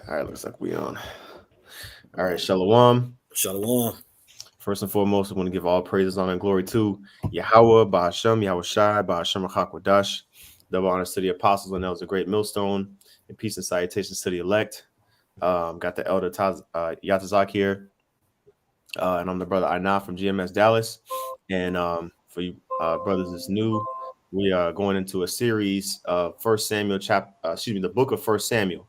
All right, looks like we on. All right, Shalom. Shalom. First and foremost, I want to give all praises, honor, and glory to Yahweh, Ba'ashem, Yahweh Shai, Ba'ashem Hakwadash. Double honors to the apostles and elders, a great millstone, and peace and salutations to the elect. Got the elder Yatazak here, and I'm the brother Aina from GMS Dallas. And for you brothers that's new, we are going into a series of First Samuel the book of First Samuel.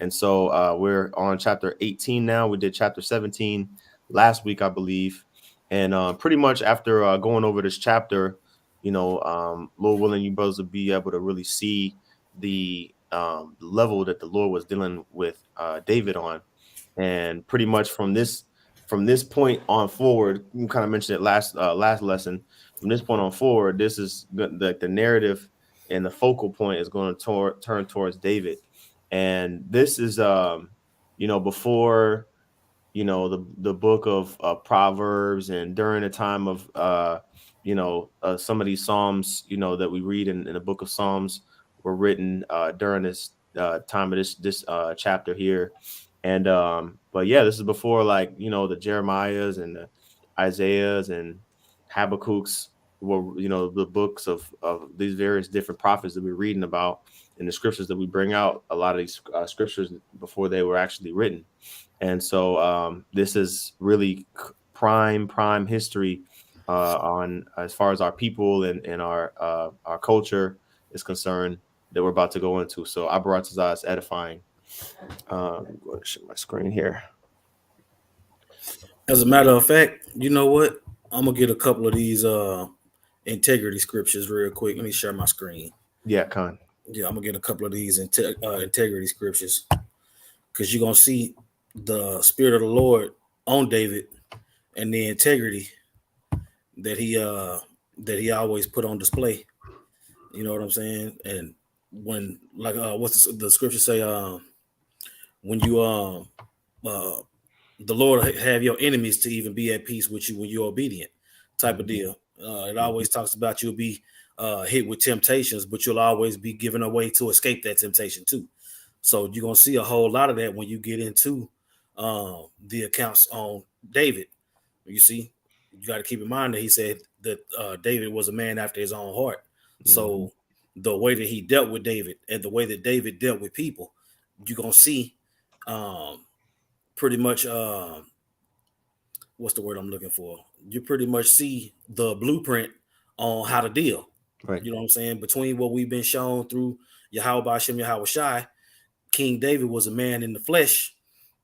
And so we're on chapter 18 now. We did chapter 17 last week, I believe. And pretty much after going over this chapter, Lord willing, you brothers will be able to really see the level that the Lord was dealing with David on. And pretty much from this point on forward, you kind of mentioned it last lesson. From this point on forward, this is the narrative and the focal point is going to turn towards David. And this is before the book of Proverbs, and during the time of some of these Psalms that we read in the book of Psalms were written during this time of this chapter here. And but yeah, this is before the Jeremiahs and the Isaiahs and Habakkuk's were the books of these various different prophets that we're reading about in the scriptures that we bring out. A lot of these scriptures before they were actually written. And so this is really prime history on as far as our people and our culture is concerned that we're about to go into. So Abaratazah is edifying. I'm going to share my screen here. As a matter of fact, you know what? I'm gonna get a couple of these integrity scriptures real quick. Let me share my screen. Yeah, Khan. Yeah, I'm gonna get a couple of these integrity scriptures because you're gonna see the spirit of the Lord on David and the integrity that he always put on display. You know what I'm saying? And when what's the scripture say? When you the Lord have your enemies to even be at peace with you when you're obedient, type of deal. It always talks about you'll be hit with temptations, but you'll always be given a way to escape that temptation too. So you're gonna see a whole lot of that when you get into the accounts on David. You see, you got to keep in mind that he said that David was a man after his own heart. So the way that he dealt with David and the way that David dealt with people, you're gonna see pretty much what's the word I'm looking for? You pretty much see the blueprint on how to deal. Right. You know what I'm saying? Between what we've been shown through Yahweh Ba'ashem Yahweh Shai, King David was a man in the flesh,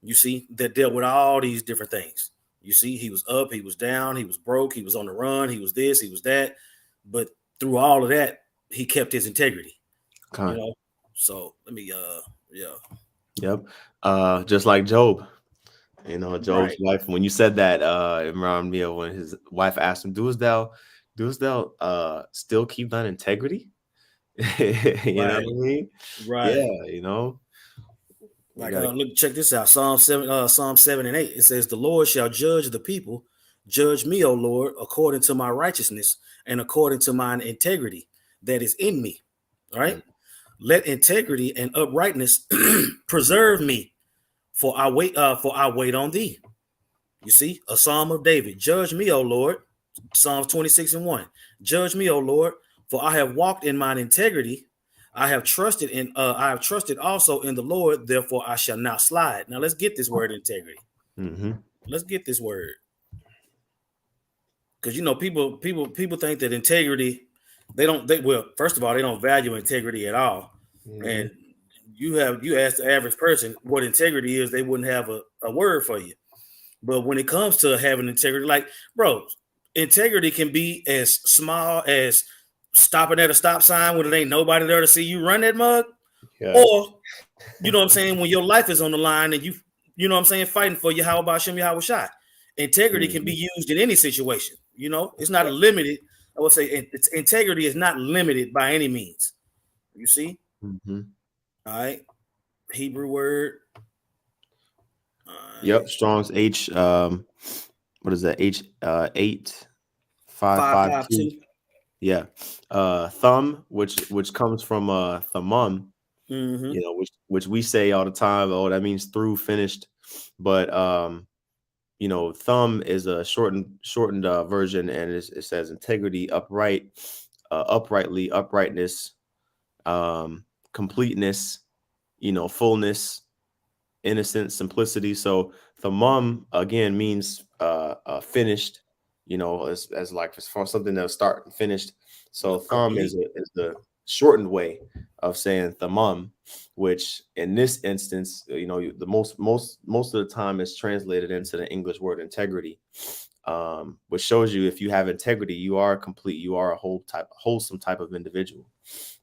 you see, that dealt with all these different things. You see, he was up, he was down, he was broke, he was on the run, he was this, he was that. But through all of that, he kept his integrity. You know? So let me Yep. Just like Job. Job's wife, when you said that, it reminded me of when his wife asked him, doest thou still keep thine integrity? You know what I mean? Right. Yeah, Look, check this out. Psalm 7 and 8. It says, the Lord shall judge the people. Judge me, O Lord, according to my righteousness and according to mine integrity that is in me. All right. Let integrity and uprightness preserve me. For I wait on thee. You see, a Psalm of David. Judge me, O Lord. Psalms 26 and 1. Judge me, O Lord, for I have walked in mine integrity. I have trusted also in the Lord, therefore I shall not slide. Now let's get this word integrity. Let's get this word. Because people think that integrity, first of all, they don't value integrity at all. And you ask the average person what integrity is, they wouldn't have a word for you. But when it comes to having integrity, like, bro, integrity can be as small as stopping at a stop sign when there ain't nobody there to see you run that mug. Yeah. Or, you know what I'm saying, when your life is on the line and you know what I'm saying, fighting for Yahweh Ba'ashem Yahweh Shai. Integrity can be used in any situation. It's not limited. I would say integrity is not limited by any means. You see? All right. Hebrew word. Yep. Strong's H. What is that? H 8552. Yeah. Thumb, which comes from thummum, Mm-hmm. Which we say all the time. Oh, that means through, finished. But thumb is a shortened version, and it says integrity, upright, uprightly, uprightness, completeness, fullness, innocence, simplicity. So thamam again means finished, as like as far as something that'll start and finished. So Yep, thumb complete. is the shortened way of saying thamam, which in this instance, the most of the time is translated into the English word integrity, which shows you if you have integrity, you are complete, you are a wholesome type of individual.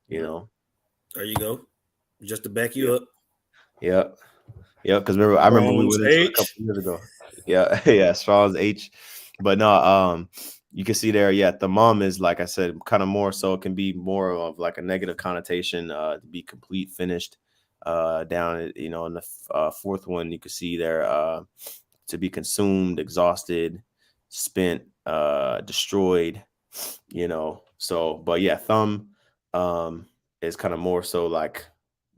There you go. Just to back Yeah. you up. Yeah. Yeah, because I remember we Strong's went into it a couple H. years ago. Yeah, yeah, Strong's H. But no, you can see there, yeah, the mom is, like I said, kind of more so it can be more of like a negative connotation, to be complete, finished. Down, in the fourth one, you can see there, to be consumed, exhausted, spent, destroyed. So, but yeah, thumb, is kind of more so like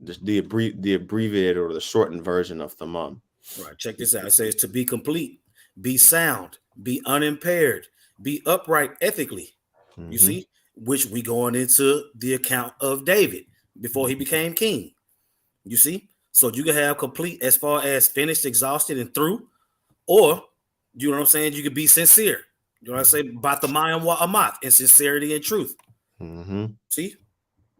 the abbreviated or the shortened version of thamam. Right. Check this out. It says to be complete, be sound, be unimpaired, be upright ethically. You Mm-hmm. see, which we going into the account of David before he became king. You see, so you can have complete as far as finished, exhausted, and through, or you know what I'm saying. You could be sincere. You know what I say? Batamayam wa amat in sincerity and truth. Mm-hmm. See,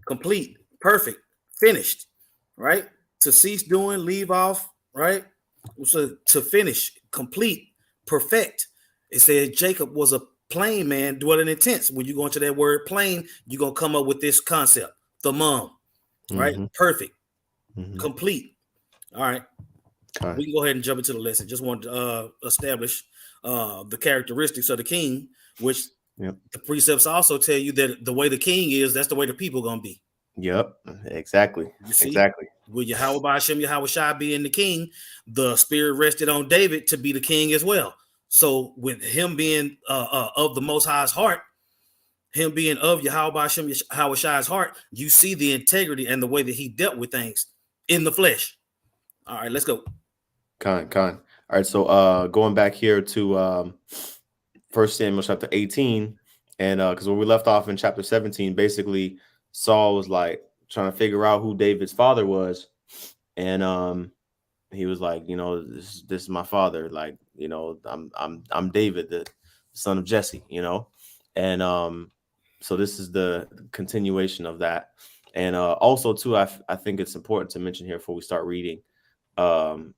complete, perfect, finished. Right. To cease doing, leave off. Right. So to finish, complete, perfect. It says Jacob was a plain man dwelling in tents. When you go into that word plain, you're gonna come up with this concept. The mom, right? Mm-hmm. Perfect, Mm-hmm. complete. All right. Okay. We can go ahead and jump into the lesson. Just want to establish the characteristics of the king, which Yep. the precepts also tell you that the way the king is, that's the way the people are gonna be. Yep. Exactly. You see, Exactly. with Yahweh Ba'ashem, Yahweh Shai being the king, the spirit rested on David to be the king as well. So with him being of the Most High's heart, him being of Yahweh Ba'ashem, Yahweh Shai's heart, you see the integrity and the way that he dealt with things in the flesh. All right, let's go. Con. All right. So going back here to 1 Samuel chapter 18, and because when we left off in chapter 17, basically Saul was like trying to figure out who David's father was, and he was like, this is my father, like, I'm David, the son of Jesse, and so this is the continuation of that. And also too, I think it's important to mention here before we start reading, Saul,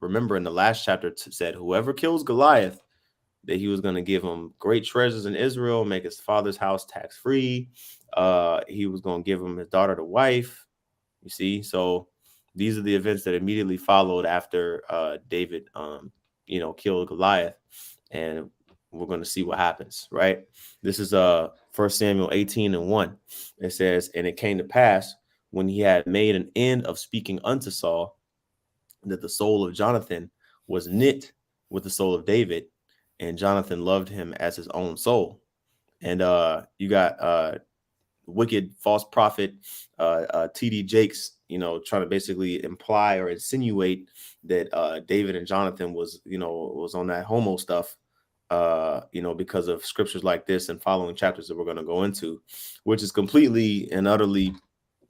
remember in the last chapter, said whoever kills Goliath, that he was going to give him great treasures in Israel, make his father's house tax free. He was going to give him his daughter to wife. You see, so these are the events that immediately followed after David, killed Goliath, and we're going to see what happens. Right. This is 1 Samuel 18:1. It says, and it came to pass when he had made an end of speaking unto Saul, that the soul of Jonathan was knit with the soul of David, and Jonathan loved him as his own soul. And you got wicked false prophet TD Jakes, trying to basically imply or insinuate that David and Jonathan was on that homo stuff, because of scriptures like this and following chapters that we're going to go into, which is completely and utterly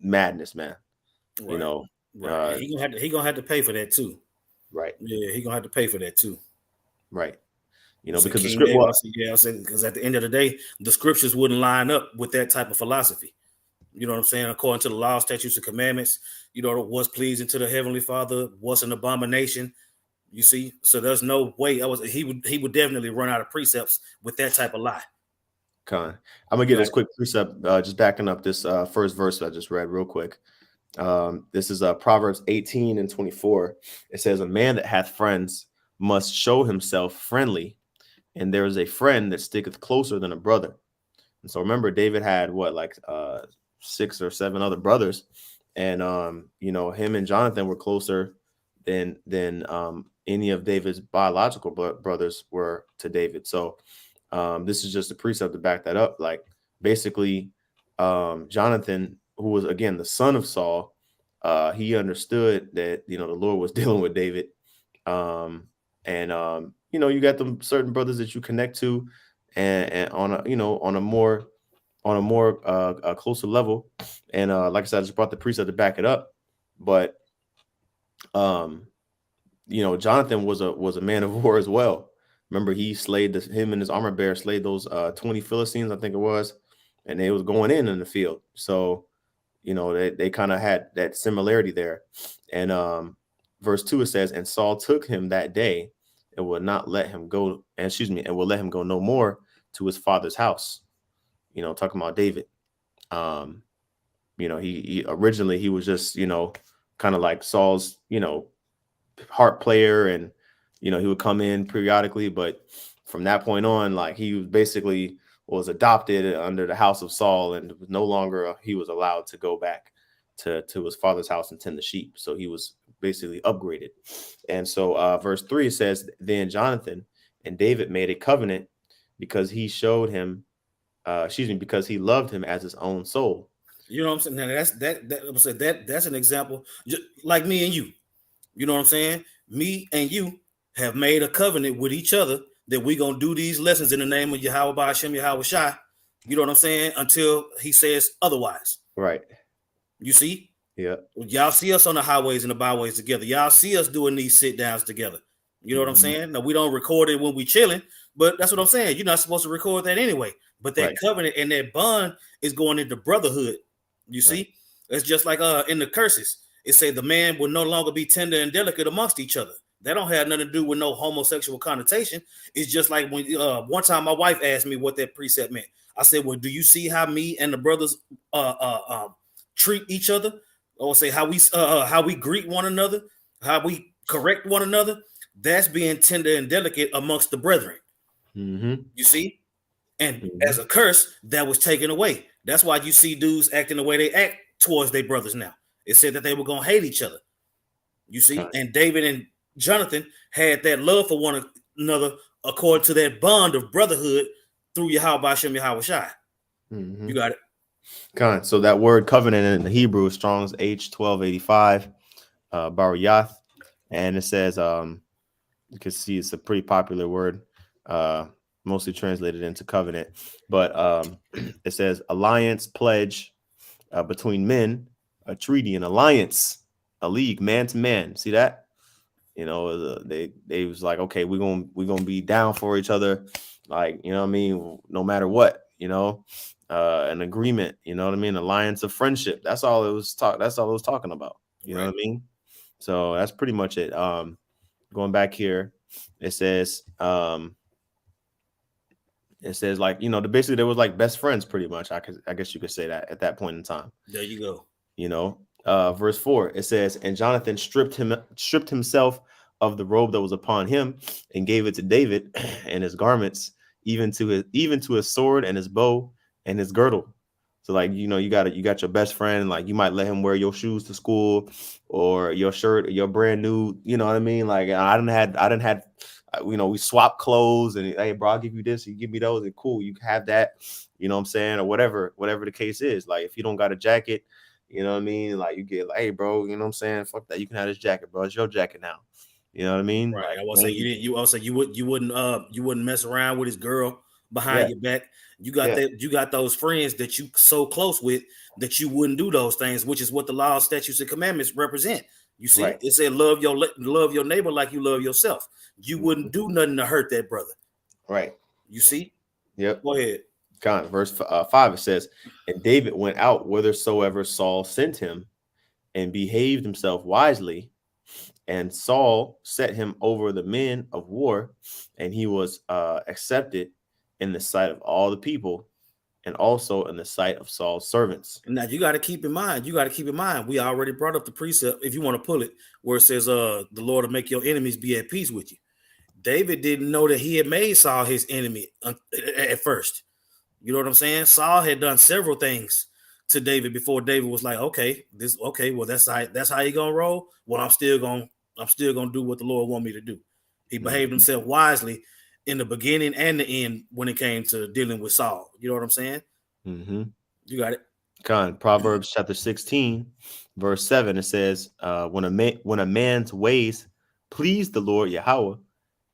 madness, man. Right. Right. And he gonna have to pay for that too. Right. Yeah, he gonna have to pay for that too. Right. So Because the King script, David, I said, because at the end of the day, the scriptures wouldn't line up with that type of philosophy. You know what I'm saying? According to the law, statutes, and commandments, what's pleasing to the Heavenly Father, what's an abomination. You see, so there's no way he would definitely run out of precepts with that type of lie. I'm gonna get Right. this quick precept, just backing up this first verse I just read real quick. This is Proverbs 18:24. It says, a man that hath friends must show himself friendly, and there is a friend that sticketh closer than a brother. And so remember, David had like 6 or 7 other brothers, and him and Jonathan were closer than any of David's biological brothers were to David. So this is just a precept to back that up. Like basically, Jonathan who was again the son of Saul, he understood that the Lord was dealing with David, and you got them certain brothers that you connect to, and on a more a closer level, and like I said, I just brought the precept to back it up, but um, Jonathan was a man of war as well. Remember, he slayed him and his armor bearer slayed those 20 Philistines, I think it was, and they was going in the field. So they kind of had that similarity there. And verse 2, it says, and Saul took him that day and would not let him go, and will let him go no more to his father's house. Talking about David. He originally he was just, kind of like Saul's, harp player, and he would come in periodically, but from that point on, like, he was basically was adopted under the house of Saul, and was no longer he was allowed to go back to his father's house and tend the sheep. So he was basically upgraded. And so verse 3 says, then Jonathan and David made a covenant because he showed him because he loved him as his own soul. You know what I'm saying? Now that's an example, just like me and you. You know what I'm saying? Me and you have made a covenant with each other that we're going to do these lessons in the name of Yahweh Ba'ashem Yahweh Shai. You know what I'm saying? Until he says otherwise. Right. You see? Yeah. Y'all see us on the highways and the byways together. Y'all see us doing these sit downs together. You know what I'm saying? Now, we don't record it when we chilling, but that's what I'm saying. You're not supposed to record that anyway. But that covenant and that bond is going into brotherhood. You see? Right. It's just like in the curses. It say the man will no longer be tender and delicate amongst each other. That don't have nothing to do with no homosexual connotation. It's just like when one time my wife asked me what that precept meant. I said, well, do you see how me and the brothers treat each other? Or say how we greet one another, how we correct one another? That's being tender and delicate amongst the brethren. Mm-hmm. You see? And as a curse, that was taken away. That's why you see dudes acting the way they act towards their brothers now. It said that they were going to hate each other. You see? Right. And David and Jonathan had that love for one another according to that bond of brotherhood through Yahweh Ba'ashem Yahweh Shai. Mm-hmm. You got it. Kind. So that word covenant in the Hebrew is Strong's H1285, Baruyath. And it says, you can see it's a pretty popular word, mostly translated into covenant. But it says alliance, pledge between men, a treaty, an alliance, a league, man to man. See that? They was like, okay, we're gonna be down for each other, like, what I mean, no matter what, an agreement, what I mean, alliance of friendship. That's all it was talking about. You know what I mean? So that's pretty much it. Going back here, it says like, basically they was like best friends pretty much. I guess you could say that at that point in time. There you go. Verse 4, it says, and Jonathan stripped himself of the robe that was upon him and gave it to David and his garments, even to his sword and his bow and his girdle. So like, you got your best friend, like you might let him wear your shoes to school or your shirt or your brand new, you know what I mean? Like I didn't have we swap clothes and, hey bro, I'll give you this, you give me those, and cool, you have that, you know what I'm saying, or whatever the case is. Like if you don't got a jacket, you know what I mean, like you get like, hey bro, you know what I'm saying, fuck that, you can have this jacket, bro, it's your jacket now. You know what I mean? Right. Like, I was saying you wouldn't mess around with his girl behind your back. You got those friends that you so close with that you wouldn't do those things, which is what the law, statutes, and commandments represent. You see, It said love your neighbor like you love yourself. You wouldn't do nothing to hurt that brother. Right. You see? Yep. Go ahead. Verse 5, it says, and David went out whithersoever Saul sent him and behaved himself wisely. And Saul set him over the men of war, and he was accepted in the sight of all the people, and also in the sight of Saul's servants. Now you got to keep in mind. We already brought up the precept, if you want to pull it, where it says, "The Lord will make your enemies be at peace with you." David didn't know that he had made Saul his enemy at first. You know what I'm saying? Saul had done several things to David before David was like, well, that's how you gonna roll. Well, I'm still gonna do what the Lord want me to do. He behaved himself wisely in the beginning and the end when it came to dealing with Saul. You know what I'm saying? Mm-hmm. You got it. Proverbs chapter 16, verse 7, it says, when a man's ways please the Lord Yahweh,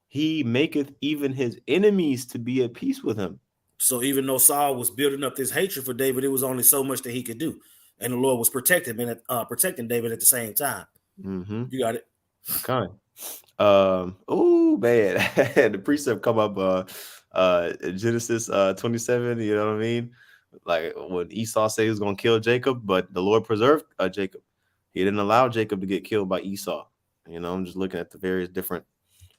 he maketh even his enemies to be at peace with him. So even though Saul was building up this hatred for David, it was only so much that he could do, and the Lord was protecting him and protecting David at the same time. Mm-hmm. You got it. Oh man, the precept come up Genesis 27, you know what I mean? Like when Esau said he was gonna kill Jacob, but the Lord preserved Jacob. He didn't allow Jacob to get killed by Esau. You know, I'm just looking at the various different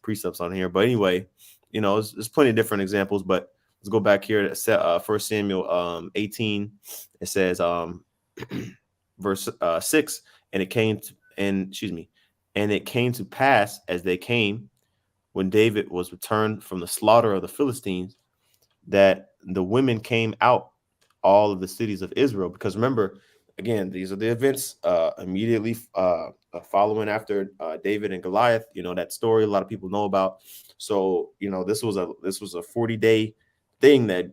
precepts on here. But anyway, you know, there's plenty of different examples, but let's go back here to 1 Samuel 18. It says verse 6, and it came to, and it came to pass as they came, when David was returned from the slaughter of the Philistines, that the women came out all of the cities of Israel. Because remember, again, these are the events immediately following after David and Goliath. You know, that story a lot of people know about. So, you know, this was a 40-day thing that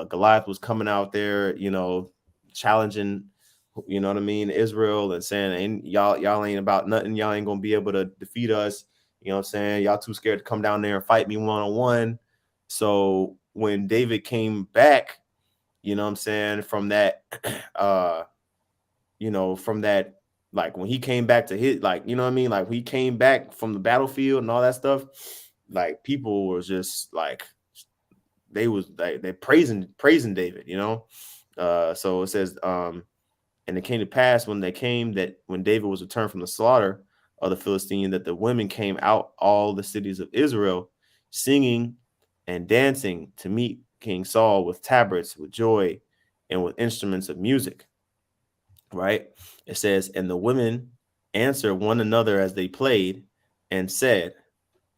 Goliath was coming out there, you know, challenging, you know what I mean, Israel, and saying, ain't y'all ain't about nothing. Y'all ain't gonna be able to defeat us. You know what I'm saying? Y'all too scared to come down there and fight me one-on-one. So when David came back, you know what I'm saying, from that, you know, from that, like when he came back to his, like, you know what I mean? Like he came back from the battlefield and all that stuff, like people were just like, they praising David, you know? So it says, and it came to pass when when David was returned from the slaughter of the Philistine, that the women came out all the cities of Israel, singing and dancing to meet King Saul with tabrets, with joy, and with instruments of music. Right? It says, and the women answered one another as they played, and said,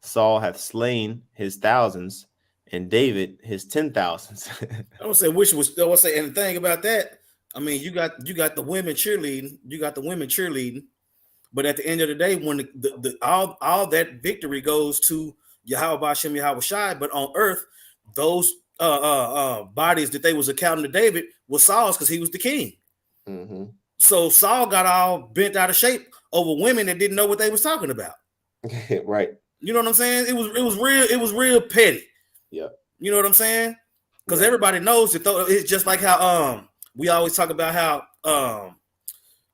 Saul hath slain his thousands, and David his 10,000s. I would say which was. I would say, and the thing about that, I mean, you got the women cheerleading, but at the end of the day, when the all that victory goes to Yahweh Bashem Yahweh Shai, but on earth, those bodies that they was accounting to David was Saul's, because he was the king. Mm-hmm. So Saul got all bent out of shape over women that didn't know what they was talking about. Right. You know what I'm saying? It was real petty. Yeah. You know what I'm saying? Because Right. everybody knows that it's just like how we always talk about how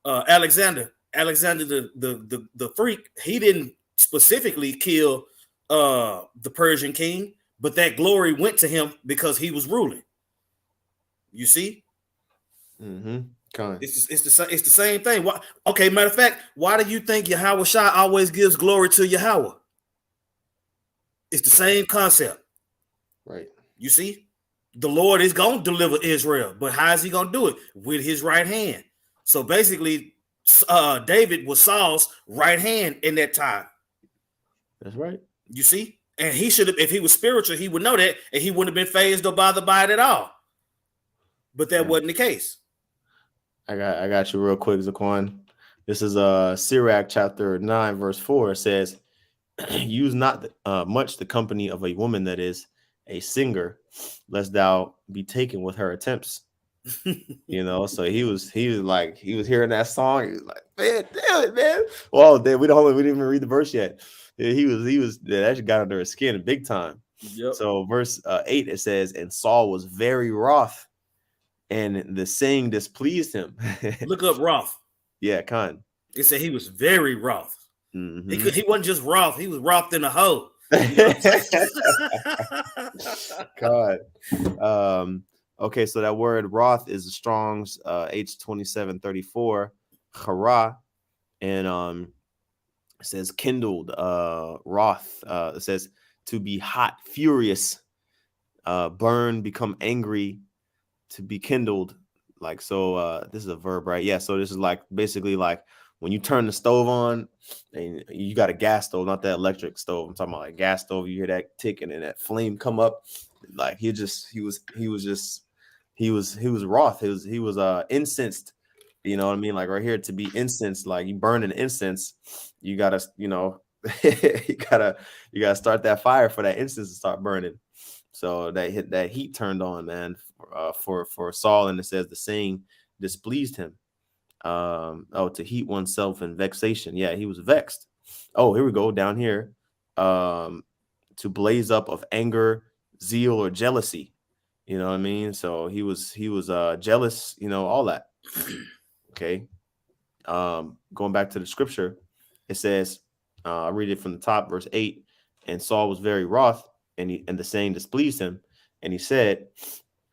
Alexander the freak, he didn't specifically kill the Persian king, but that glory went to him because he was ruling. You see? Mm-hmm. It's the same thing. Why, okay, matter of fact, why do you think Yahweh Shai always gives glory to Yahweh? It's the same concept. Right. You see? The Lord is going to deliver Israel, but how is he going to do it? With his right hand. So basically, David was Saul's right hand in that time. That's right. You see? And he should have, if he was spiritual, he would know that, and he wouldn't have been fazed or bothered by it at all. But that wasn't the case. I got you real quick, Zaquan. This is Sirach chapter 9, verse 4. It says, use not much the company of a woman that is a singer, lest thou be taken with her attempts. You know, so he was hearing that song. He was like, man, damn it, man. Well, we didn't even read the verse yet. He was that actually got under his skin big time. Yep. So verse 8, it says, and Saul was very wroth, and the saying displeased him. Look up wroth. Yeah, Khan. It said he was very wroth. Mm-hmm. He wasn't just wroth, he was wroth in a hoe. God. Okay, so that word wrath is the Strong's H2734, chara, and it says kindled, wrath. It says to be hot, furious, burn, become angry, to be kindled. Like, so this is a verb, right? Yeah, so this is like basically like when you turn the stove on, and you got a gas stove, not that electric stove. I'm talking about like gas stove. You hear that tick and then that flame come up. Like he was wroth. He was incensed. You know what I mean? Like right here, to be incensed, like you burn an incense, you gotta, you know, you gotta start that fire for that incense to start burning. So that heat turned on, man, for Saul, and it says the saying displeased him. To heat oneself in vexation. Yeah, he was vexed. Oh, here we go down here. To blaze up of anger, zeal, or jealousy. You know what I mean? So he was jealous, all that. Okay. Going back to the scripture, it says, I'll read it from the top, verse 8. And Saul was very wroth, and the saying displeased him. And he said,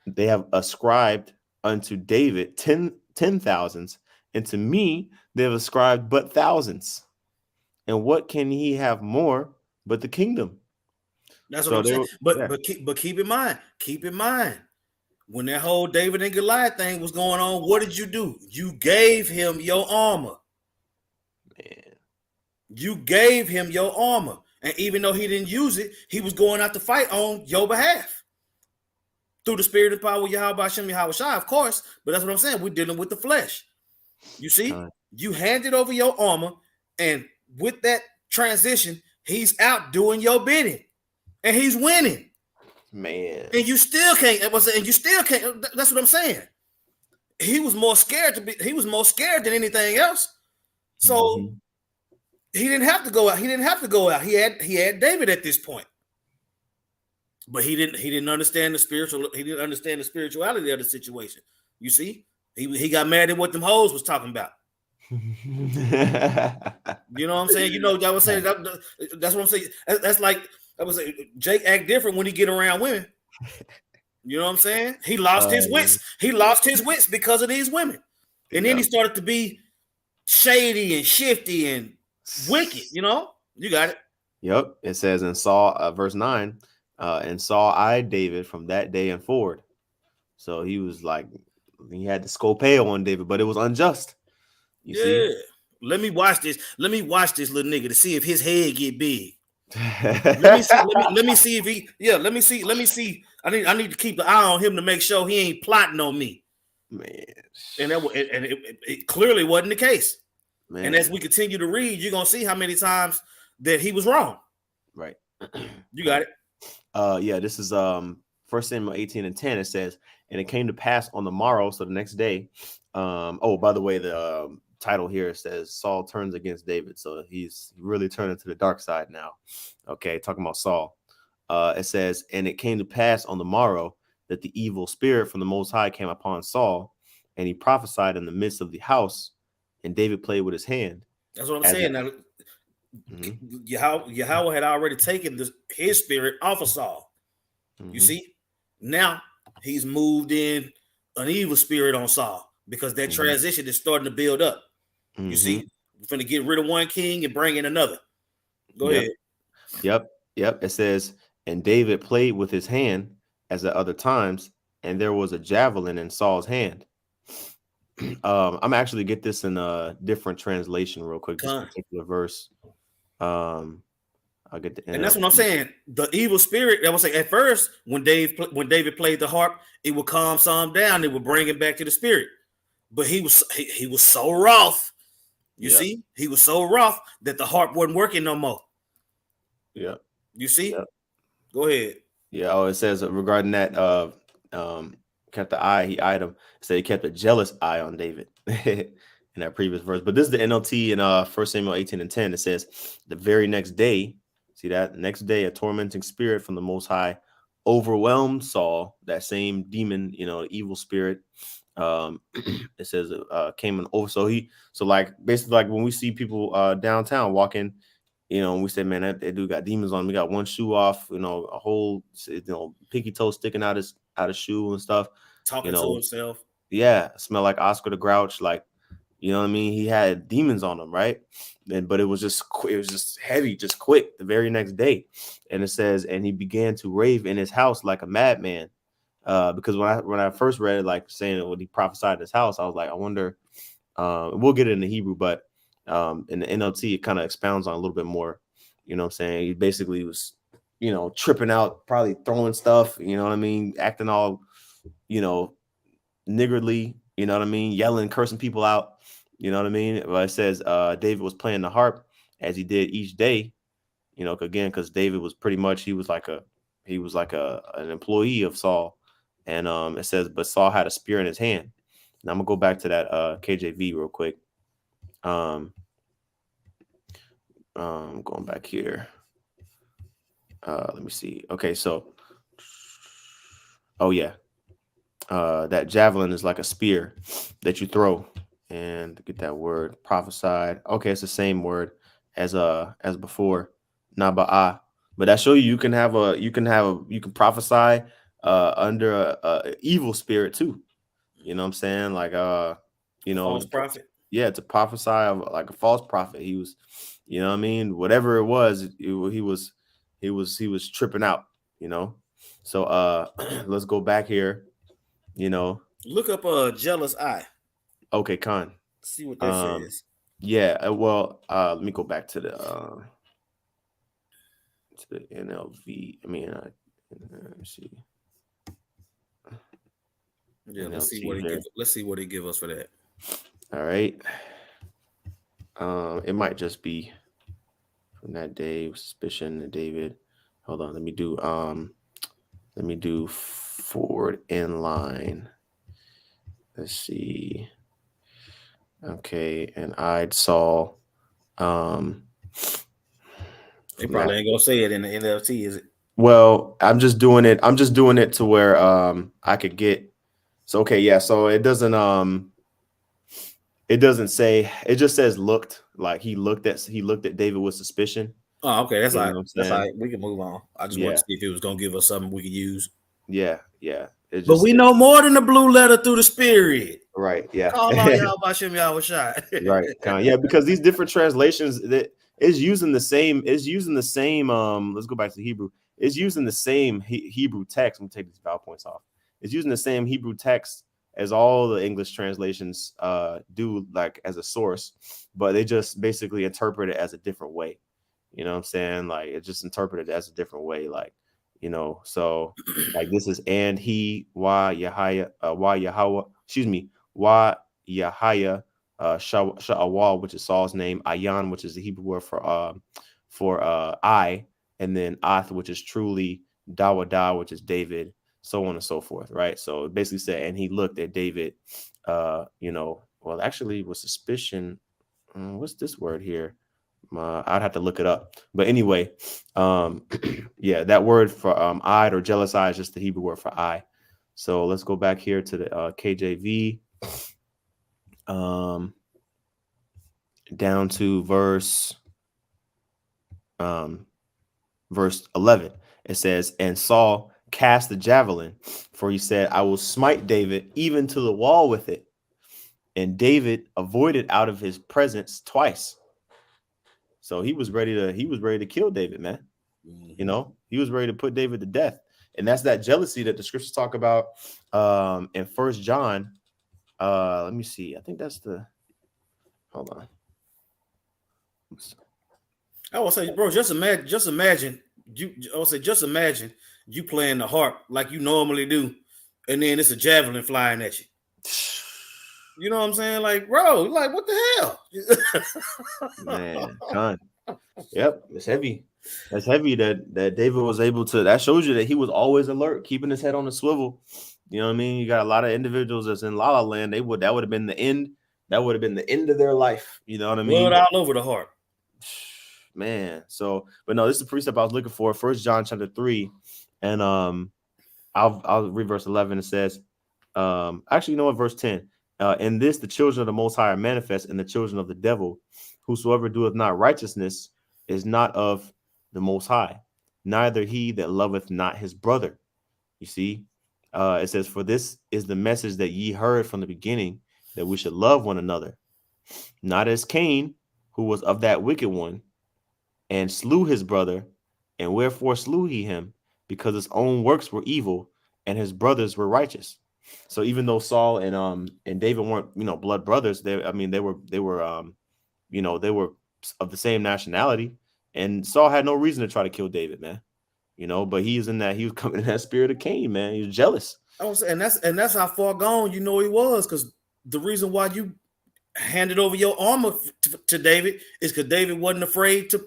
they have ascribed unto David 10,000s, and to me they have ascribed but thousands. And what can he have more but the kingdom? That's what I'm saying. Yeah. But keep in mind, when that whole David and Goliath thing was going on, what did you do? You gave him your armor. Man. You gave him your armor. And even though he didn't use it, he was going out to fight on your behalf. Through the spirit and power of Yahweh Hashem Yahweh Shai, of course. But that's what I'm saying. We're dealing with the flesh. You see, you handed over your armor, and with that transition, he's out doing your bidding. And he's winning. Man. And you still can't. And you still can't. That's what I'm saying. He was more scared than anything else. So he didn't have to go out. He had David at this point. But he didn't understand the spirituality of the situation. You see? He got mad at what them hoes was talking about. You know what I'm saying? You know, I was saying that's what I'm saying. That's like I was saying, Jake act different when he get around women. You know what I'm saying? He lost his wits. He lost his wits because of these women. And then he started to be shady and shifty and wicked, you know? You got it. Yep. It says in Saul, verse 9, and Saul eyed David from that day and forward. So he was like, he had the scopeo on David, but it was unjust. You see? Let me watch this little nigga to see if his head get big. let me see if he. Yeah, let me see. I need to keep the eye on him to make sure he ain't plotting on me. Man, and it clearly wasn't the case. Man. And as we continue to read, you're gonna see how many times that he was wrong. Right. You got it. Yeah, this is 1 Samuel 18:10. It says, and it came to pass on the morrow, so the next day. By the way, the title here says Saul turns against David, so he's really turning to the dark side now. Okay, talking about Saul. It says, and it came to pass on the morrow that the evil spirit from the Most High came upon Saul, and he prophesied in the midst of the house, and David played with his hand. That's what I'm saying. Now, Yahweh had already taken his spirit off of Saul. You see, now he's moved in an evil spirit on Saul because that transition is starting to build up. You see, we're going to get rid of one king and bring in another. Go ahead. Yep. It says, and David played with his hand as at other times, and there was a javelin in Saul's hand. I'm actually get this in a different translation real quick. This particular verse. I'll get the. And that's what I'm saying. The evil spirit. I would say at first when David played the harp, it would calm some down. It would bring him back to the spirit. But he was so wroth. You see, he was so wroth that the harp wasn't working no more. Yeah. You see. Go ahead. Yeah. Oh, it says regarding that. Kept the eye. He eyed him. So he kept a jealous eye on David in that previous verse. But this is the NLT in 1 Samuel 18:10. It says, the very next day, see that next day, a tormenting spirit from the Most High overwhelmed Saul. That same demon, evil spirit. It says came and over. So like basically like when we see people downtown walking, we say, man, that dude got demons on him. We got one shoe off, a whole pinky toe sticking out his shoe and stuff. Talking to himself. Yeah, smell like Oscar the Grouch, like you know what I mean. He had demons on him, right? But it was just heavy, just quick. The very next day, and it says, and he began to rave in his house like a madman. Because when I first read it, like saying when he prophesied in his house, I was like, I wonder. We'll get it in the Hebrew, but in the NLT, it kind of expounds on a little bit more. You know what I'm saying? He basically was, tripping out, probably throwing stuff. You know what I mean? Acting all, niggardly. You know what I mean? Yelling, cursing people out. You know what I mean? But it says David was playing the harp as he did each day. Again, because David was pretty much he was like an employee of Saul. And it says, but Saul had a spear in his hand. Now I'm gonna go back to that KJV real quick. Going back here. Let me see. Okay, so oh yeah. That javelin is like a spear that you throw, and get that word prophesied. Okay, it's the same word as before, naba'a. But that show you can you can prophesy under a evil spirit too. You know what I'm saying? Like you know, False prophet. yeah, to prophesy of like a false prophet. He was, you know what I mean? Whatever it was, he was tripping out, you know. So let's go back here, you know. Look up jealous eye. Okay, Khan. See what that Um says. yeah, well, let me go back to the NLV. I mean, let's see. Yeah, NLT here. let's see what he give us for that. All right. It might just be from that day, suspicion of David. Hold on, let me do forward in line. Let's see. Okay, and I saw They probably ain't gonna say it in the NLT, is it? well, I'm just doing it to where I could get. So okay, yeah, so it doesn't say, it just says looked, like he looked at David with suspicion. Oh, okay, that's You all know right. what I'm That's all saying? right. We can move on. I just wanted Yeah, to see if it was gonna give us something we could use. yeah. It But just we know more than the blue letter through the spirit. right, yeah. Call out y'all by Shem Yahweh Shai. Right. Yeah, because these different translations that is using the same let's go back to Hebrew. It's using the same Hebrew text. Let me take these vowel points off. It's using the same Hebrew text as all the English translations do, like as a source, but they just basically interpret it as a different way. You know what I'm saying? Like it's just interpreted as a different way, like, you know, so like this is and he why Yahweh, excuse me, why Yahya Sha'awal, which is Saul's name, Ayan, which is the Hebrew word for I, and then Ath, which is truly, Dawada, which is David, so on and so forth, right? So it basically said, and he looked at David, you know, well, actually, with suspicion, what's this word here? I'd have to look it up, but anyway, yeah, that word for eyed or jealous eye is just the Hebrew word for eye. So let's go back here to the KJV. Down to verse 11. It says, and Saul cast the javelin, for he said, I will smite David even to the wall with it. And David avoided out of his presence twice. So he was ready to kill David, man. Mm-hmm. You know, he was ready to put David to death. And that's that jealousy that the scriptures talk about in 1 John. Let me see. I think that's hold on. I would say, bro, just imagine you playing the harp like you normally do, and then it's a javelin flying at you. You know what I'm saying? Like, bro, like what the hell? Man, con. Yep, it's heavy. That's heavy that David was able to. That shows you that he was always alert, keeping his head on the swivel. You know what I mean? You got a lot of individuals that's in La La Land. That would have been the end. That would have been the end of their life. You know what I mean? Blood all over the heart. Man. So, but no, this is the precept I was looking for. 1 John chapter 3, and I'll read verse 11. It says, actually, you know what? Verse 10. In this, the children of the Most High are manifest, and the children of the devil. Whosoever doeth not righteousness is not of the Most High, neither he that loveth not his brother. You see, it says, for this is the message that ye heard from the beginning, that we should love one another, not as Cain, who was of that wicked one, and slew his brother. And wherefore slew he him? Because his own works were evil, and his brothers were righteous. So even though Saul and David weren't, you know, blood brothers, they were you know, they were of the same nationality, and Saul had no reason to try to kill David, man. You know, but he was coming in that spirit of Cain, man. He was jealous. And that's how far gone you know he was, because the reason why you handed over your armor to David is because David wasn't afraid to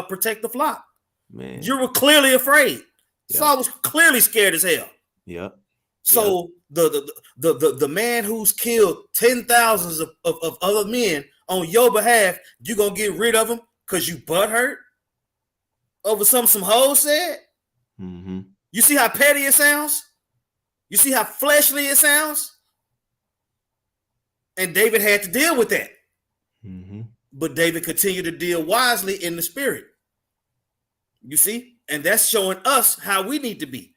protect the flock. Man, you were clearly afraid. Yep. Saul was clearly scared as hell. Yep. So the man who's killed 10,000s of other men on your behalf, you gonna get rid of him because you butthurt over something some hoes said? Mm-hmm. You see how petty it sounds? You see how fleshly it sounds? And David had to deal with that. Mm-hmm. But David continued to deal wisely in the spirit. You see? And that's showing us how we need to be.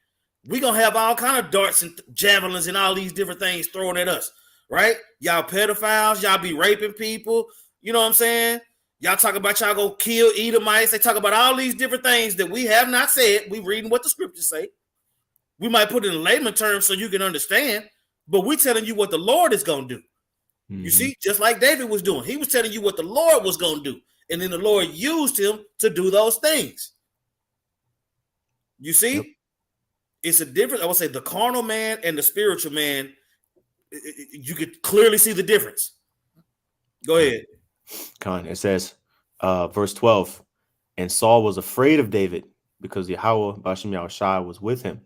We're going to have all kind of darts and javelins and all these different things thrown at us, right? Y'all pedophiles, y'all be raping people. You know what I'm saying? Y'all talk about y'all go kill Edomites. They talk about all these different things that we have not said. We reading what the scriptures say. We might put it in layman terms so you can understand, but we're telling you what the Lord is going to do. You see, just like David was doing. He was telling you what the Lord was going to do. And then the Lord used him to do those things. You see? Yep. It's a difference. I would say the carnal man and the spiritual man, you could clearly see the difference. Go ahead. It says, verse 12, and Saul was afraid of David because Yahweh Bashem Yahushai was with him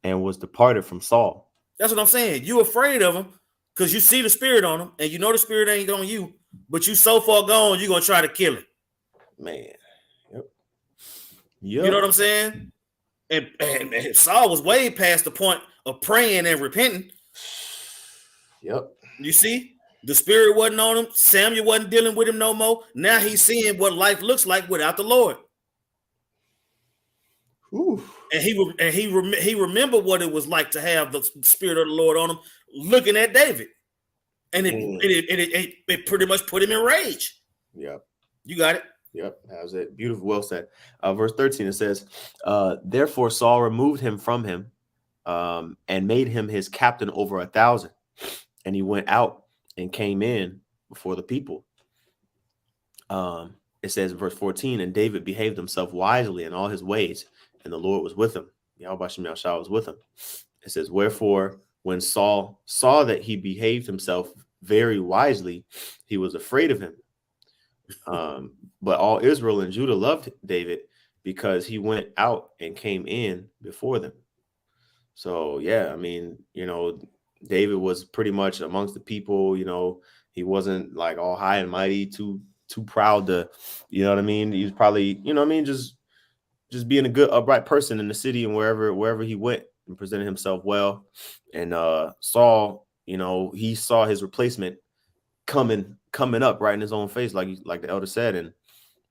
and was departed from Saul. That's what I'm saying. You afraid of him because you see the spirit on him and you know the spirit ain't on you, but you so far gone, you're going to try to kill him. Man. Yep. You know what I'm saying? And Saul was way past the point of praying and repenting. Yep. You see? The spirit wasn't on him. Samuel wasn't dealing with him no more. Now he's seeing what life looks like without the Lord. Ooh. And he remembered what it was like to have the spirit of the Lord on him, looking at David, and it pretty much put him in rage. Yep, you got it. Yep, that was it. Beautiful, well said. Verse 13 it says, "Therefore Saul removed him from him, and made him his captain over 1,000, and he went out and came in before the people." It says in verse 14, "And David behaved himself wisely in all his ways, and the Lord was with him." Yahweh Shem Yahushua was with him. It says, "Wherefore, when Saul saw that he behaved himself very wisely, he was afraid of him. But all Israel and Judah loved David because he went out and came in before them." So, yeah, I mean, David was pretty much amongst the people. He wasn't like all high and mighty, too proud to, you know what I mean? He was probably, just being a good, upright person in the city and wherever he went, and presented himself well. And Saul, he saw his replacement coming up right in his own face, like the elder said, and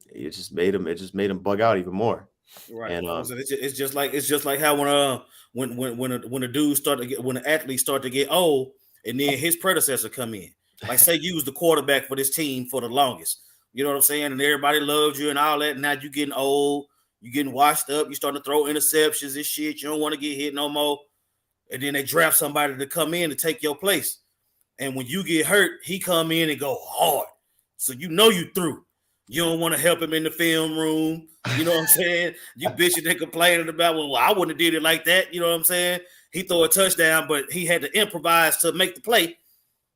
it just made him bug out even more. Right. And it's just like how when a dude when an athlete start to get old, and then his predecessor come in. Like, say you was the quarterback for this team for the longest. You know what I'm saying? And everybody loved you and all that. And now you getting old, you getting washed up, you starting to throw interceptions and shit. You don't want to get hit no more. And then they draft somebody to come in to take your place. And when you get hurt, he come in and go hard. So you through. You don't want to help him in the film room. You know what I'm saying? You bitching and complaining about, well, I wouldn't have did it like that. You know what I'm saying? He throw a touchdown, but he had to improvise to make the play.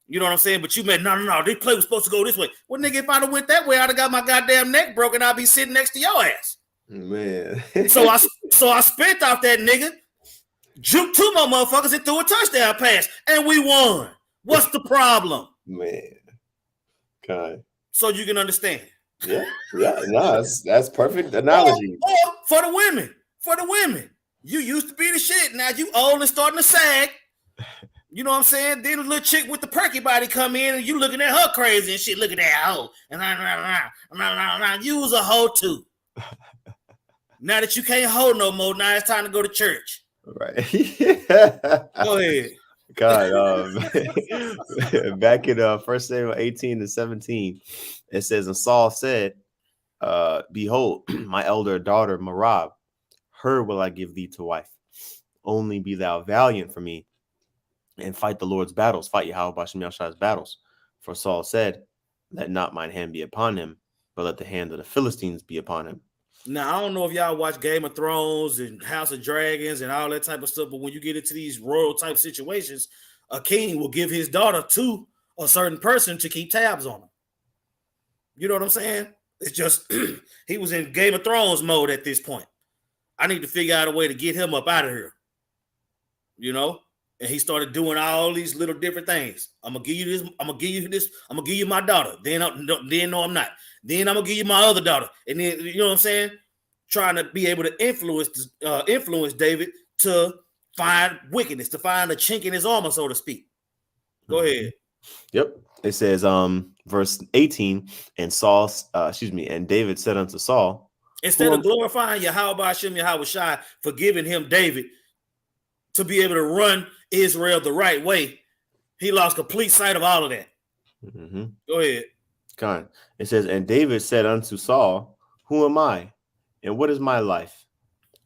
You know what I'm saying? But you meant, no, this play was supposed to go this way. Well, nigga, if I'd have went that way, I'd have got my goddamn neck broken. I'd be sitting next to your ass. Man. so I spent off that nigga, juked two more motherfuckers and threw a touchdown pass, and we won. What's the problem? Man. Okay. So you can understand. Yeah. No, that's perfect analogy. Or for the women. You used to be the shit. Now you old and starting to sag. You know what I'm saying? Then a little chick with the perky body come in and you looking at her crazy and shit. Look at that hoe. And you was a hoe too. Now that you can't hold no more, now it's time to go to church. Right. Go ahead. God, back in 1 Samuel 18-17, it says, "And Saul said, Behold, my elder daughter Merab, her will I give thee to wife. Only be thou valiant for me, and fight the Lord's battles, fight Yahweh Bashem Yahshua's battles. For Saul said, Let not mine hand be upon him, but let the hand of the Philistines be upon him." Now, I don't know if y'all watch Game of Thrones and House of Dragons and all that type of stuff, but when you get into these royal type situations, a king will give his daughter to a certain person to keep tabs on him. You know what I'm saying? It's just, he was in Game of Thrones mode at this point. I need to figure out a way to get him up out of here. You know? And he started doing all these little different things. I'm gonna give you this. I'm gonna give you this. I'm gonna give you my daughter. Then no, I'm not. Then I'm gonna give you my other daughter. And then you know what I'm saying? Trying to be able to influence David to find wickedness, to find a chink in his armor, so to speak. Go ahead. Yep. It says, verse 18, and Saul, and David said unto Saul, instead of glorifying Yahweh Hashem Yahweh Shai for giving him David to be able to run Israel the right way, he lost complete sight of all of that. Go ahead. Con. It says, and David said unto Saul, who am I, and what is my life,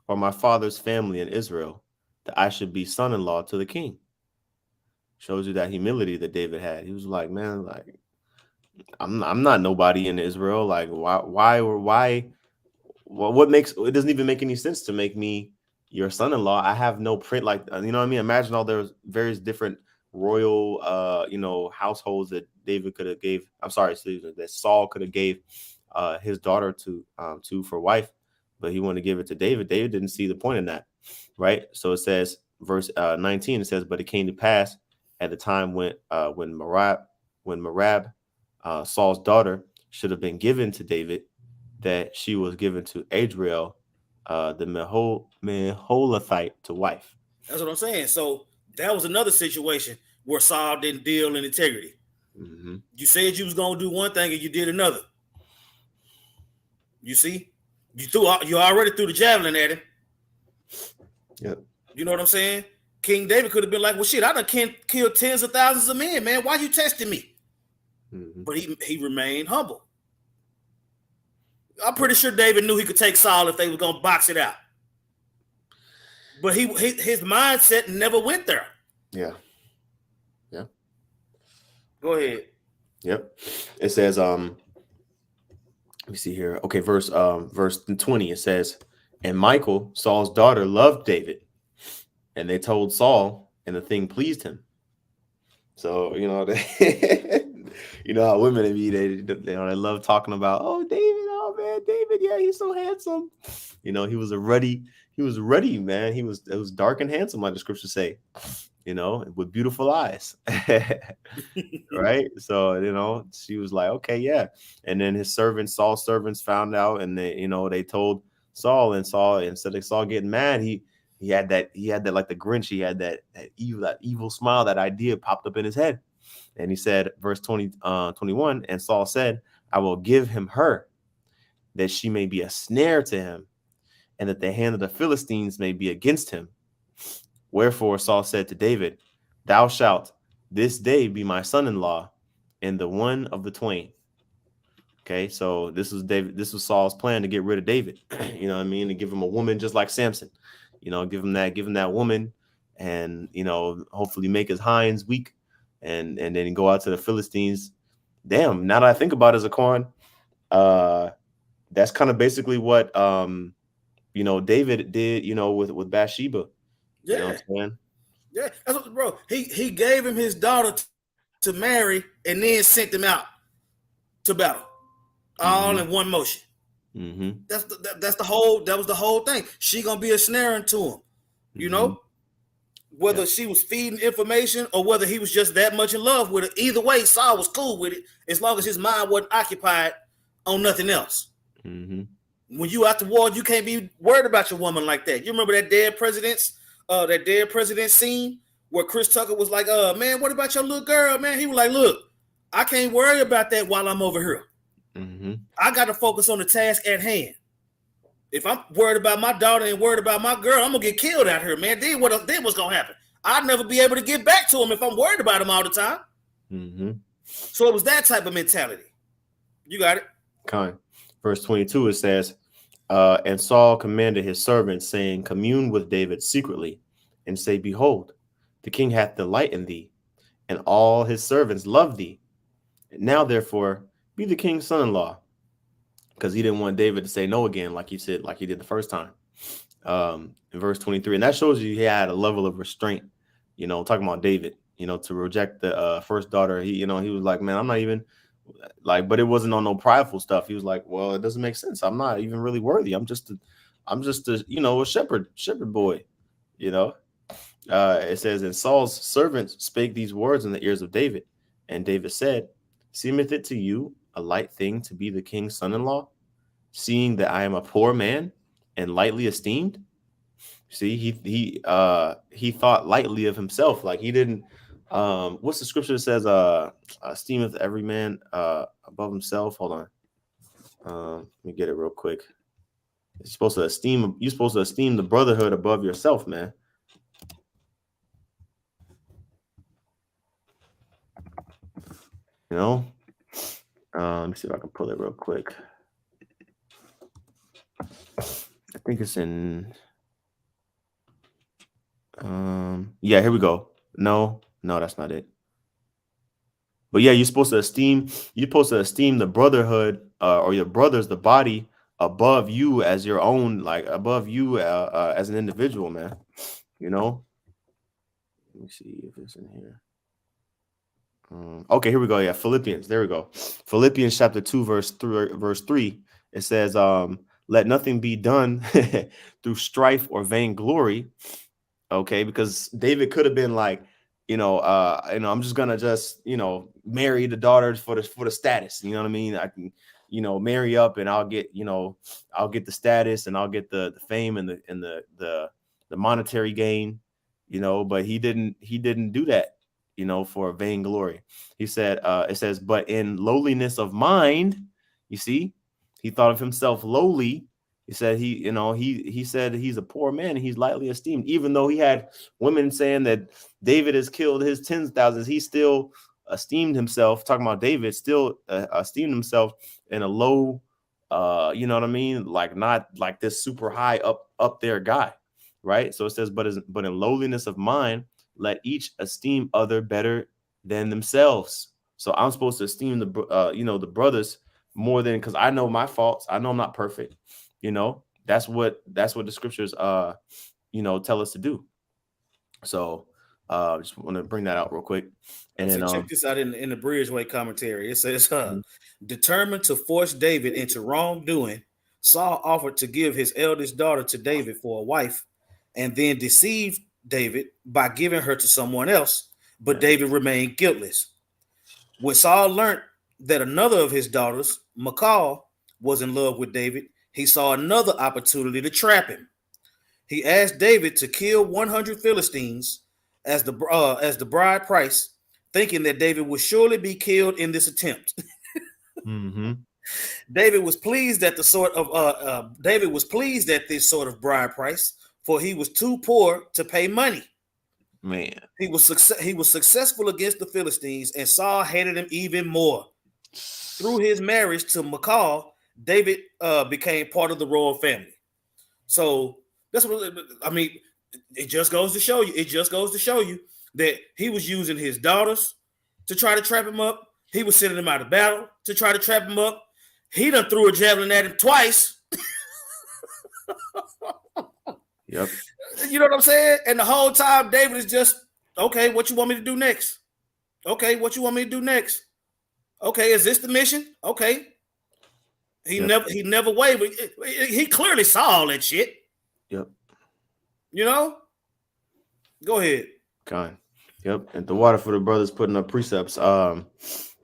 or my father's family in Israel, that I should be son-in-law to the king? Shows you that humility that David had. He was like, man, like, I'm not nobody in Israel. Like, why? What makes it doesn't even make any sense to make me your son-in-law. I have no print, like, you know what I mean? Imagine all there's various different royal households that David could have gave. I'm sorry, that Saul could have gave his daughter to for wife, but he wanted to give it to David. David didn't see the point in that, right? So it says, verse 19, it says, but it came to pass at the time when Merab, Saul's daughter, should have been given to David, that she was given to Adriel, the Meholathite, to wife. That's what I'm saying. So that was another situation where Saul didn't deal in integrity. You said you was gonna do one thing and you did another. You see, you already threw the javelin at him. Yep. You know what I'm saying? King David could have been like, well, shit, I done killed tens of thousands of men, man. Why you testing me? But he remained humble. I'm pretty sure David knew he could take Saul if they were going to box it out. But his mindset never went there. Yeah. Yeah. Go ahead. Yep. It says, let me see here. Okay, verse 20, it says, and Michal, Saul's daughter, loved David, and they told Saul, and the thing pleased him. So, you know, you know how women be, they love talking about, oh, David, oh man, David, yeah, he's so handsome. You know, he was ruddy, man. It was dark and handsome, like the scriptures say, you know, with beautiful eyes. Right? So, you know, she was like, okay, yeah. And then Saul's servants found out, and they told Saul, and Saul, instead of Saul getting mad, he had that like the Grinch, he had that evil smile, that idea popped up in his head. And he said, verse 21, and Saul said, I will give him her, that she may be a snare to him, and that the hand of the Philistines may be against him. Wherefore Saul said to David, thou shalt this day be my son-in-law, and the one of the twain. Okay, so this was Saul's plan to get rid of David. You know what I mean? To give him a woman just like Samson. You know, give him that woman, and, you know, hopefully make his hinds weak, and then go out to the Philistines. Damn, now that I think about it, Zaquan, that's kind of basically what David did, with Bathsheba. Yeah. You know what I'm saying? Yeah, that's what, bro. He gave him his daughter to marry, and then sent them out to battle, all in one motion. That was the whole thing. She gonna be a snare unto him, you know, whether she was feeding information or whether he was just that much in love with her. Either way, Saul was cool with it, as long as his mind wasn't occupied on nothing else. When you out the war, you can't be worried about your woman like that. You remember that dead president scene where Chris Tucker was like, man, what about your little girl, man? He was like, look, I can't worry about that while I'm over here. I got to focus on the task at hand. If I'm worried about my daughter and worried about my girl, I'm gonna get killed out here, man. Then what's gonna happen? I'll never be able to get back to him if I'm worried about him all the time. So it was that type of mentality. You got it. Kind. Verse 22, it says, and Saul commanded his servants, saying, commune with David secretly, and say, behold, the king hath delight in thee, and all his servants love thee. Now, therefore, be the king's son-in-law, because he didn't want David to say no again, like he said, like he did the first time. In verse 23, and that shows you he had a level of restraint, talking about David, to reject the first daughter. He was like, man, I'm not even like, but it wasn't on no prideful stuff. He was like, well, it doesn't make sense. I'm not even really worthy. I'm just a shepherd boy, It says, and Saul's servants spake these words in the ears of David. And David said, seemeth it to you a light thing to be the king's son-in-law, seeing that I am a poor man and lightly esteemed? See, he thought lightly of himself. Like he didn't, what's the scripture that says, esteemeth every man above himself? Hold on. Let me get it real quick. You're supposed to esteem the brotherhood above yourself, man. You know, let me see if I can pull it real quick. I think it's in. Yeah, here we go. No, that's not it. But yeah, you're supposed to esteem the brotherhood or your brothers, the body above you as your own, like above you as an individual, man. You know. Let me see if it's in here. Okay, here we go. Yeah, Philippians. There we go. Philippians chapter 2, verse 3. It says, let nothing be done through strife or vainglory. Okay, because David could have been like, I'm just gonna marry the daughters for the status. You know what I mean? I can, marry up and I'll get the status and I'll get the fame and the monetary gain, but he didn't do that, for vainglory. He said, it says, but in lowliness of mind, you see, he thought of himself lowly. He said he said he's a poor man and he's lightly esteemed, even though he had women saying that David has killed his tens of thousands. He still esteemed himself, talking about David, still esteemed himself in a low, you know what I mean? Like not like this super high up there guy, right? So it says, but in lowliness of mind, let each esteem other better than themselves. So I'm supposed to esteem the brothers more than, because I know my faults. I know I'm not perfect. That's what the scriptures tell us to do. So just want to bring that out real quick. And then check this out in the Bridgeway commentary. It says, determined to force David into wrongdoing, Saul offered to give his eldest daughter to David for a wife, and then deceived David by giving her to someone else, but David remained guiltless. When Saul learned that another of his daughters, Michal, was in love with David, he saw another opportunity to trap him. He asked David to kill 100 Philistines as the bride price, thinking that David would surely be killed in this attempt. David was pleased at this sort of bride price, for he was too poor to pay money. Man, he was successful against the Philistines, and Saul hated him even more. Through his marriage to Michal, David became part of the royal family. So that's what I mean. It just goes to show you. It just goes to show you that he was using his daughters to try to trap him up. He was sending them out of battle to try to trap him up. He done threw a javelin at him twice. Yep. You know what I'm saying? And the whole time, David is just, okay, what you want me to do next? Okay, what you want me to do next? Okay, is this the mission? Okay. He never wavered. He clearly saw all that shit. Yep. Go ahead. Okay. Yep. And the water for the brothers putting up precepts.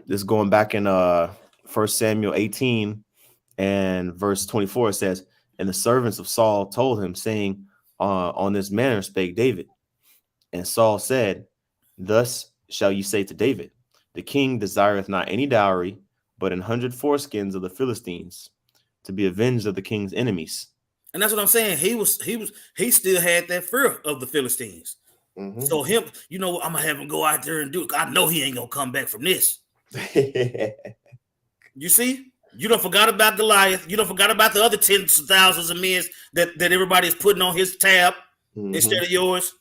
This going back in 1 Samuel 18 and verse 24, it says, and the servants of Saul told him, saying, on this manner spake David. And Saul said, thus shall you say to David, the king desireth not any dowry, but 100 foreskins of the Philistines, to be avenged of the king's enemies. And that's what I'm saying. He still had that fear of the Philistines. Mm-hmm. So him, I'm gonna have him go out there and do it. I know he ain't gonna come back from this. You see, you don't forgot about Goliath. You don't forgot about the other tens of thousands of men that everybody is putting on his tab instead of yours.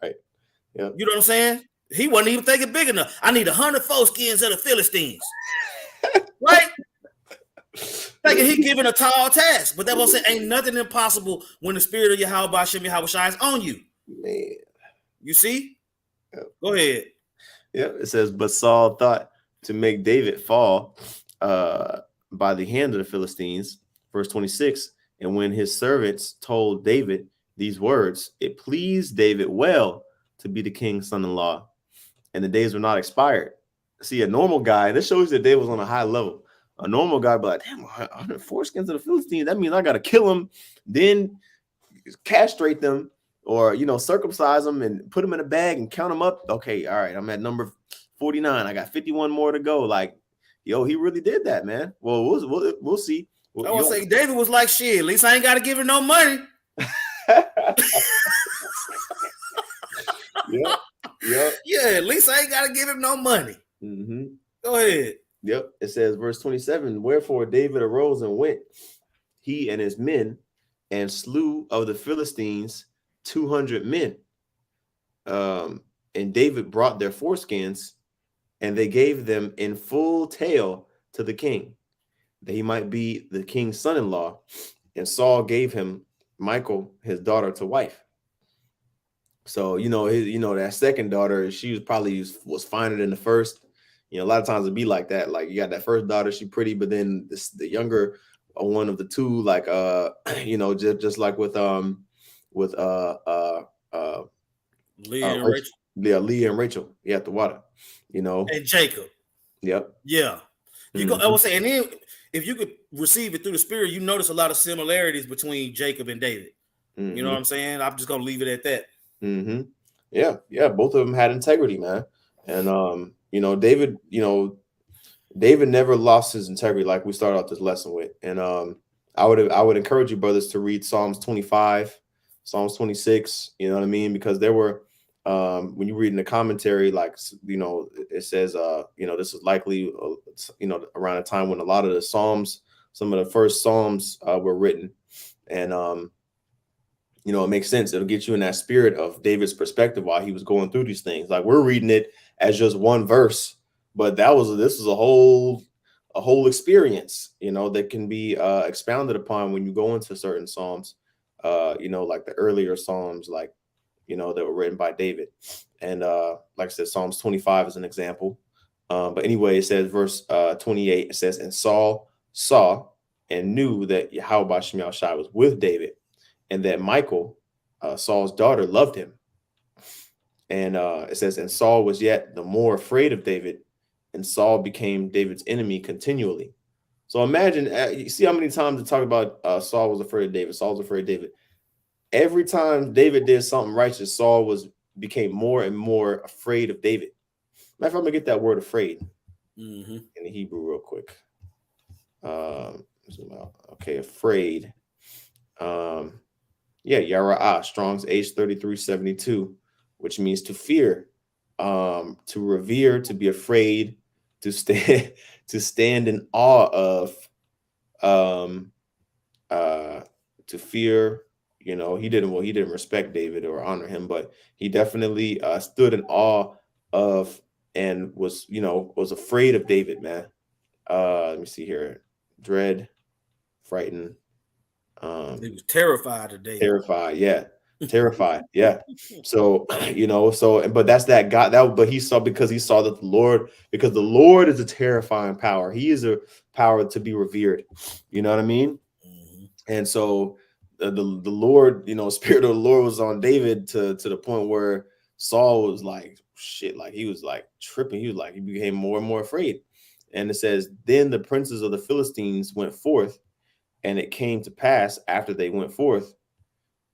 Right. Yep. You know what I'm saying? He wasn't even thinking big enough. I need 100 foreskins of the Philistines. Right? Thinking he giving a tall task, but that was saying ain't nothing impossible when the spirit of Yahweh Hashem Yahweh shines on you. Man. You see? Yep. Go ahead. Yep. It says, but Saul thought to make David fall by the hand of the Philistines. Verse 26. And when his servants told David these words, it pleased David well to be the king's son-in-law, and the days were not expired. See, a normal guy, this shows that David was on a high level. A normal guy be like, damn, 100 foreskins of the Philistines. That means I got to kill them, then castrate them, or, circumcise them and put them in a bag and count them up. Okay, all right, I'm at number 49. I got 51 more to go. Like, yo, he really did that, man. Well, we'll see. Well, I want to say David was like, shit, at least I ain't got to give him no money. Yeah, at least I ain't got to give him no money. Mm-hmm. Go ahead. Yep. It says, verse 27, wherefore David arose and went, he and his men, and slew of the Philistines 200 men. And David brought their foreskins, and they gave them in full tale to the king, that he might be the king's son-in-law. And Saul gave him Michal, his daughter, to wife. So, that second daughter, she was finer than the first. A lot of times it'd be like that. Like, you got that first daughter, she pretty, but then the younger one of the two, like, just like with Leah and Rachel. Yeah, Leah and Rachel. Yeah, at the water, And Jacob. Yep. Yeah. I would say, and then if you could receive it through the spirit, you notice a lot of similarities between Jacob and David. Mm-hmm. You know what I'm saying? I'm just gonna leave it at that. Mm-hmm. Yeah. Both of them had integrity, man. And David, David never lost his integrity, like we started off this lesson with. And I would encourage you, brothers, to read Psalms 25, Psalms 26. You know what I mean? Because there were when you read in the commentary, like, it says, this is likely, around a time when a lot of the Psalms, some of the first Psalms were written. And, it makes sense. It'll get you in that spirit of David's perspective while he was going through these things. Like, we're reading it as just one verse, but this is a whole experience, that can be expounded upon when you go into certain Psalms, like the earlier Psalms, like, that were written by David. And like I said, Psalms 25 is an example. But anyway, it says, verse 28, it says, and Saul saw and knew that Yahweh Shem Yahushai was with David, and that Michal, Saul's daughter, loved him. And it says, and Saul was yet the more afraid of David, and Saul became David's enemy continually. So imagine, you see how many times they talk about Saul was afraid of David. Saul was afraid of David. Every time David did something righteous, Saul became more and more afraid of David. Matter of fact, I'm gonna get that word afraid in the Hebrew real quick. Okay, afraid. Yara'ah, Strong's H3372, which means to fear, to revere, to be afraid, to stand in awe of, to fear. He didn't respect David or honor him, but he definitely stood in awe of and was afraid of David, man. Let me see here. Dread, frightened. He was terrified of David. Terrified, yeah. Terrified, yeah. So, but that's that God but he saw, because he saw that because the Lord is a terrifying power. He is a power to be revered. You know what I mean? Mm-hmm. And so the Lord, Spirit of the Lord was on David to the point where Saul was like, shit, like he was like tripping. He became more and more afraid. And it says, then the princes of the Philistines went forth, and it came to pass after they went forth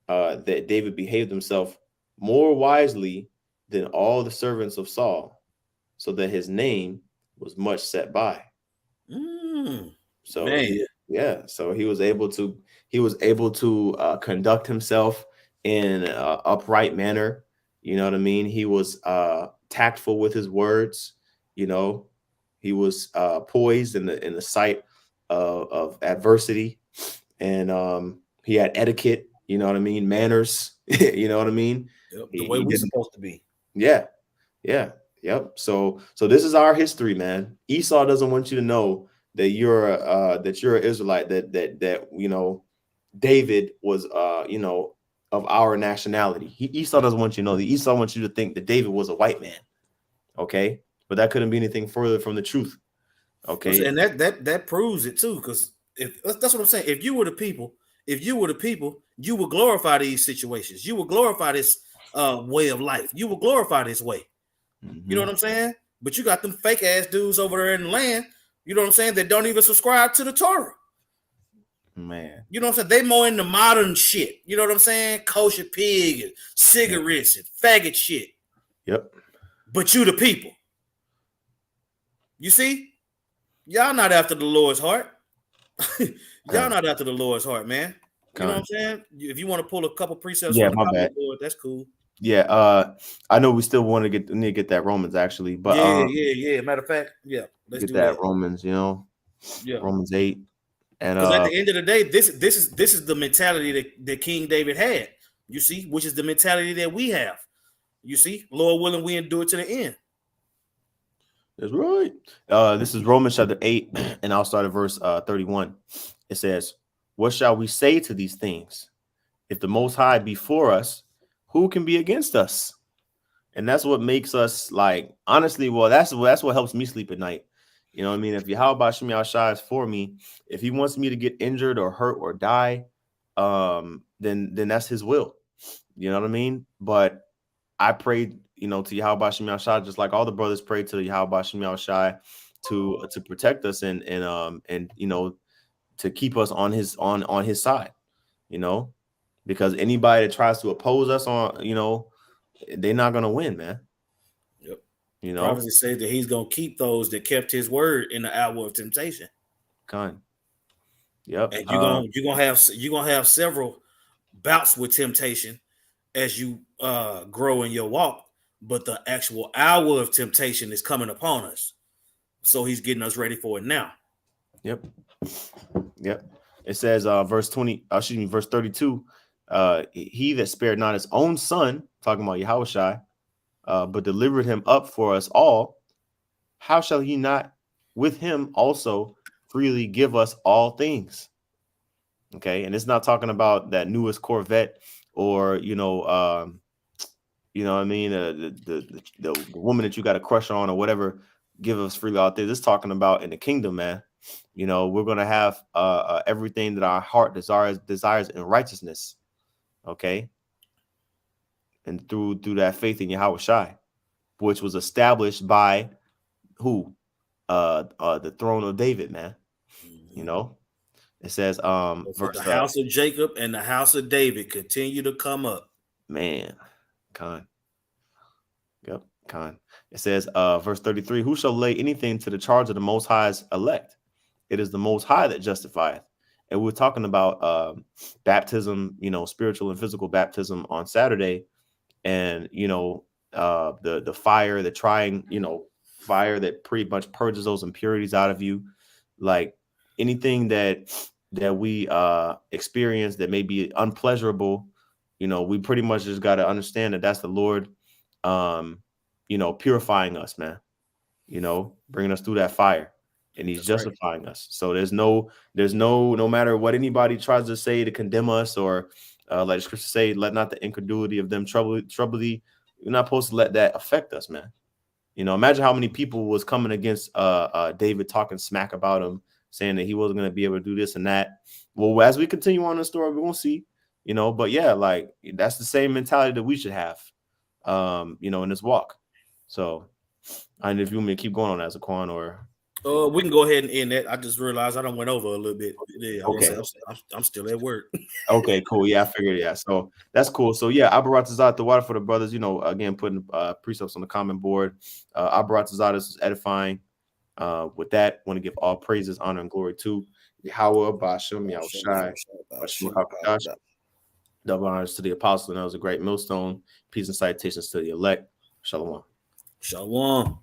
that David behaved himself more wisely than all the servants of Saul, so that his name was much set by. So so he was able to conduct himself in an upright manner. You know what I mean? He was tactful with his words. He was poised in the sight of adversity, and he had etiquette. You know what I mean? Manners. You know what I mean? Yep, the way we're supposed to be. Yeah. Yep. So this is our history, man. Esau doesn't want you to know that you're an Israelite. That David was of our nationality. Esau doesn't want you to know that. Esau wants you to think that David was a white man. Okay, but that couldn't be anything further from the truth. Okay, and that proves it too, because that's what I'm saying. If you were the people if you were the people, you would glorify these situations. You would glorify this way of life. You would glorify this way. You know what I'm saying? But you got them fake ass dudes over there in the land, you know what I'm saying, that don't even subscribe to the Torah. Man. You know what I'm saying? They more into modern shit. You know what I'm saying? Kosher pig and cigarettes and faggot shit. Yep. But you the people. You see? Y'all not after the Lord's heart. Y'all not after the Lord's heart, man. You know what I'm saying? If you want to pull a couple precepts from the comment board, that's cool. Yeah, I know we still need to get that Romans actually, but yeah. Matter of fact, let's get do that Romans, Romans 8, and because at the end of the day, this is the mentality that King David had. You see, which is the mentality that we have. You see, Lord willing, we endure to the end. That's right. This is Romans chapter 8, and I'll start at verse 31. It says, "What shall we say to these things? If the Most High be for us, who can be against us?" And that's what makes us, like, honestly, well, that's what helps me sleep at night. You know what I mean? If Yahweh Shem Yahshai is for me, if he wants me to get injured or hurt or die, then that's his will. You know what I mean? But I prayed, to Yahweh Shem Yahshai, just like all the brothers prayed to Yahweh Shem Yahshai to protect us and to keep us on his side, because anybody that tries to oppose us they're not gonna win, man. Yep. Prophecy says that he's gonna keep those that kept his word in the hour of temptation. Yep. And you're gonna have several bouts with temptation as you grow in your walk, but the actual hour of temptation is coming upon us. So he's getting us ready for it now. Yep. It says verse 32. He that spared not his own son, talking about Yahushua, but delivered him up for us all, how shall he not with him also freely give us all things? Okay, and it's not talking about that newest Corvette or what I mean, the woman that you got a crush on or whatever, give us freely out there. This is talking about in the kingdom, man. We're gonna have everything that our heart desires in righteousness. Okay, and through that faith in Yahweh Shai, which was established by who? The throne of David, man. It says the house of Jacob and the house of David continue to come up. Man, Khan. Yep, Khan. It says verse 33, who shall lay anything to the charge of the Most High's elect? It is the Most High that justifieth. And we're talking about baptism, spiritual and physical baptism on Saturday. And, the fire, the trying, fire that pretty much purges those impurities out of you. Like anything that we experience that may be unpleasurable, we pretty much just got to understand that that's the Lord, purifying us, man, bringing us through that fire. And he's justifying us. So there's no matter what anybody tries to say to condemn us or like the scripture say, let not the incredulity of them trouble thee. You're not supposed to let that affect us, man. Imagine how many people was coming against David, talking smack about him, saying that he wasn't going to be able to do this and that. Well, as we continue on the story, we won't see, but yeah, like that's the same mentality that we should have, in this walk. So, and if you want me to keep going on that, Zaquan, or we can go ahead and end that. I just realized I done went over a little bit. Yeah, okay. I'm still at work. Okay, cool. Yeah, I figured. Yeah, so that's cool. So yeah, Abaratazat, the water for the brothers. Again, putting precepts on the comment board. Abaratazat, this is edifying. With that, want to give all praises, honor, and glory to Yahweh, Ba'ashem, Yahushai, Ba'ashem HaKadosh. Double honors to the apostle, and that was a great millstone. Peace and citations to the elect. Shalom. Shalom.